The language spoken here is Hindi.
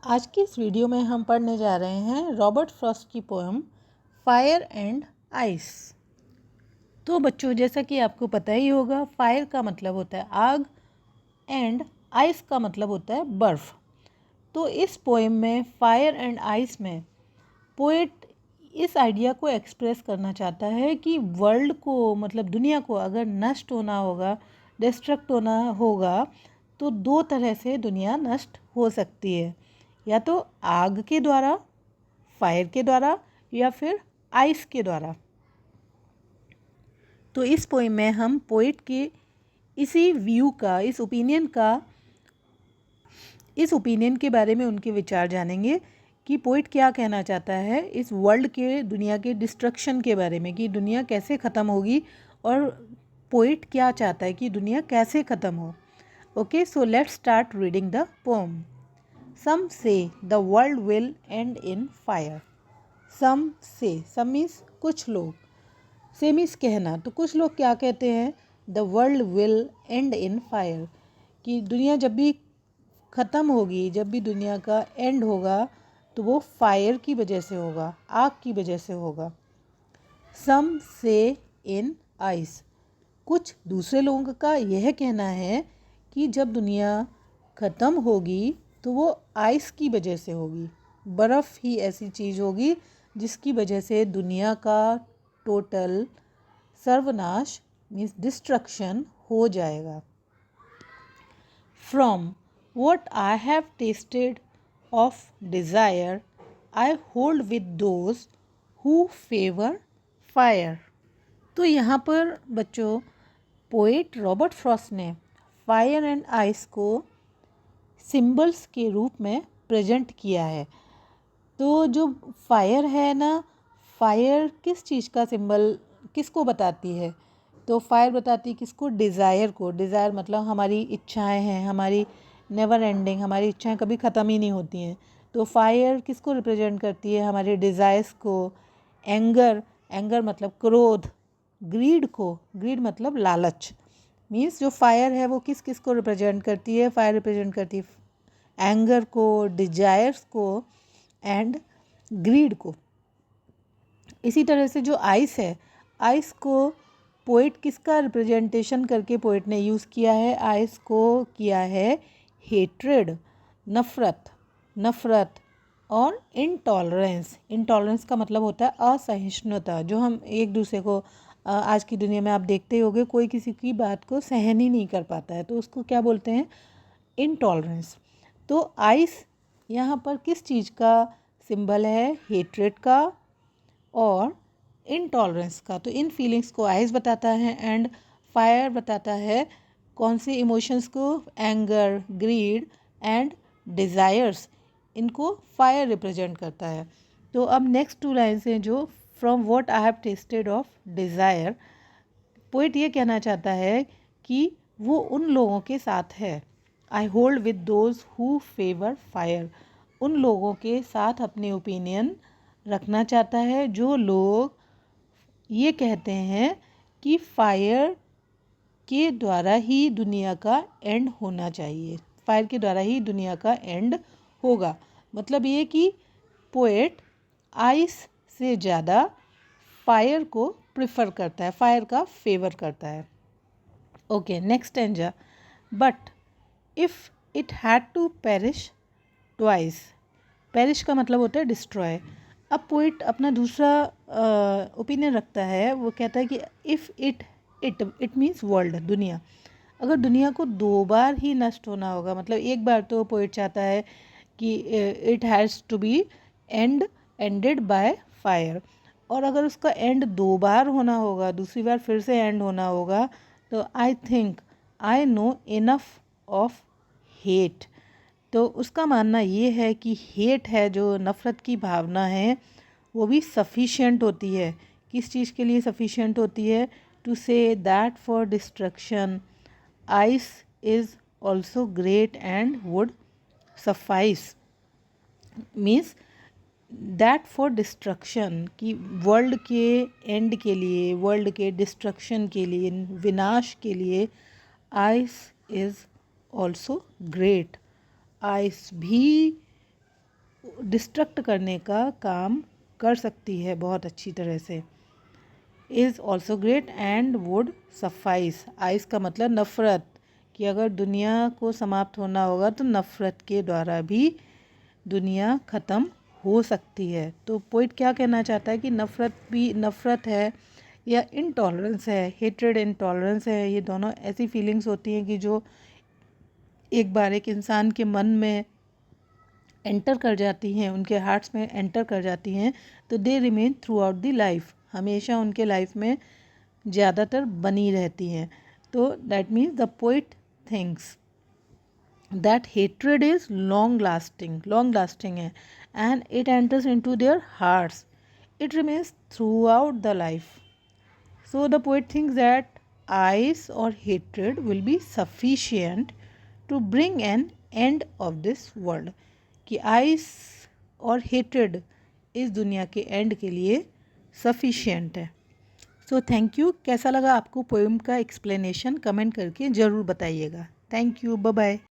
आज की इस वीडियो में हम पढ़ने जा रहे हैं रॉबर्ट फ्रॉस्ट की पोएम फायर एंड आइस। तो बच्चों, जैसा कि आपको पता ही होगा, फायर का मतलब होता है आग एंड आइस का मतलब होता है बर्फ़। तो इस पोएम में फायर एंड आइस में पोएट इस आइडिया को एक्सप्रेस करना चाहता है कि वर्ल्ड को, मतलब दुनिया को, अगर नष्ट होना होगा, डिस्ट्रक्ट होना होगा, तो दो तरह से दुनिया नष्ट हो सकती है, या तो आग के द्वारा, फायर के द्वारा, या फिर आइस के द्वारा। तो इस पोएम में हम पोएट के इसी व्यू का, इस ओपिनियन के बारे में उनके विचार जानेंगे कि पोइट क्या कहना चाहता है इस वर्ल्ड के, दुनिया के डिस्ट्रक्शन के बारे में, कि दुनिया कैसे ख़त्म होगी और पोइट क्या चाहता है कि दुनिया कैसे ख़त्म हो। Okay, so let's start reading the poem. Some say the world will end in fire. Some say, some means कुछ लोग, से मीन्स कहना। तो कुछ लोग क्या कहते हैं, the world will end in fire, कि दुनिया जब भी ख़त्म होगी, जब भी दुनिया का एंड होगा, तो वो फायर की वजह से होगा, आग की वजह से होगा। सम से इन आइस, कुछ दूसरे लोगों का यह कहना है कि जब दुनिया ख़त्म होगी तो वो आइस की वजह से होगी, बर्फ़ ही ऐसी चीज़ होगी जिसकी वजह से दुनिया का टोटल सर्वनाश मीन्स डिस्ट्रक्शन हो जाएगा। From what I have tasted of desire, I hold with those who favor fire। तो यहाँ पर बच्चों, पोएट रॉबर्ट फ्रॉस्ट ने फायर एंड आइस को सिंबल्स के रूप में प्रेजेंट किया है। तो जो फायर है ना, फायर किस चीज़ का सिंबल, किसको बताती है? तो फायर बताती है किसको? डिज़ायर को। डिज़ायर मतलब हमारी इच्छाएं हैं, हमारी नेवर एंडिंग, हमारी इच्छाएं कभी ख़त्म ही नहीं होती हैं। तो फायर किसको रिप्रेजेंट करती है? हमारे डिज़ायर्स को। एंगर, एंगर मतलब क्रोध। ग्रीड को, ग्रीड मतलब लालच। मीन्स जो फायर है वो किस किस को रिप्रेजेंट करती है? फायर रिप्रेजेंट करती है एंगर को, डिजायर्स को एंड ग्रीड को। इसी तरह से जो आइस है, आइस को पोइट किसका रिप्रेजेंटेशन करके पोइट ने यूज़ किया है? आइस को किया है हेट्रेड, नफ़रत, नफ़रत और इंटॉलरेंस। इंटॉलरेंस का मतलब होता है असहिष्णुता, जो हम एक दूसरे को, आज की दुनिया में आप देखते होंगे कोई किसी की बात को सहन ही नहीं कर पाता है, तो उसको क्या बोलते हैं? इंटॉलरेंस। तो आइस यहाँ पर किस चीज़ का सिंबल है? हेट्रेड का और इंटॉलरेंस का। तो इन फीलिंग्स को आइस बताता है एंड फायर बताता है कौन से इमोशंस को? एंगर, ग्रीड एंड डिज़ायर्स, इनको फायर रिप्रेजेंट करता है। तो अब नेक्स्ट टू लाइन्स हैं जो from what I have tested of desire. Poet ये कहना चाहता है कि वो उन लोगों के साथ है। I hold with those who favour fire, उन लोगों के साथ अपने ओपिनियन रखना चाहता है जो लोग ये कहते हैं कि फायर के द्वारा ही दुनिया का एंड होना चाहिए, फायर के द्वारा ही दुनिया का एंड होगा। मतलब ये कि पोएट आइस से ज़्यादा फायर को प्रिफर करता है, फायर का फेवर करता है। Okay, next stanza. But if it had to perish twice, perish का मतलब होता है डिस्ट्रॉय। अब पोइट अपना दूसरा ओपिनियन रखता है, वो कहता है कि इफ़ इट मीन्स वर्ल्ड, दुनिया, अगर दुनिया को दो बार ही नष्ट होना होगा, मतलब एक बार तो पोइट चाहता है कि it has to be ended by fire, और अगर उसका एंड दो बार होना होगा, दूसरी बार फिर से एंड होना होगा, तो I think I know enough of hate. तो उसका मानना ये है कि हेट है, जो नफ़रत की भावना है, वो भी सफिशिएंट होती है। किस चीज़ के लिए सफिशिएंट होती है? To say that for destruction ice is also great and would suffice. Means that for destruction, कि वर्ल्ड के एंड के लिए, वर्ल्ड के डिस्ट्रक्शन के लिए, विनाश के लिए ice is also great, ice भी डिस्ट्रक्ट करने का काम कर सकती है बहुत अच्छी तरह से। Is also great and would suffice. Ice का मतलब नफ़रत, कि अगर दुनिया को समाप्त होना होगा तो नफ़रत के द्वारा भी दुनिया ख़त्म हो सकती है। तो पोइट क्या कहना चाहता है कि नफ़रत है या इनटॉलरेंस है, हेट्रेड इनटॉलरेंस है, ये दोनों ऐसी फीलिंग्स होती हैं कि जो एक बार एक इंसान के मन में एंटर कर जाती हैं, उनके हार्ट्स में एंटर कर जाती हैं, तो they remain throughout the life, हमेशा उनके लाइफ में ज़्यादातर बनी रहती हैं। तो that means the poet thinks that hatred is long lasting है, and it enters into their hearts, it remains throughout the life. So the poet thinks that ice or hatred will be sufficient to bring an end of this world, कि आइस और हेट्रेड इस दुनिया के एंड के लिए सफिशिएंट है। So thank you. कैसा लगा आपको पोएम का एक्सप्लेनेशन कमेंट करके ज़रूर बताइएगा। Thank you, bye bye.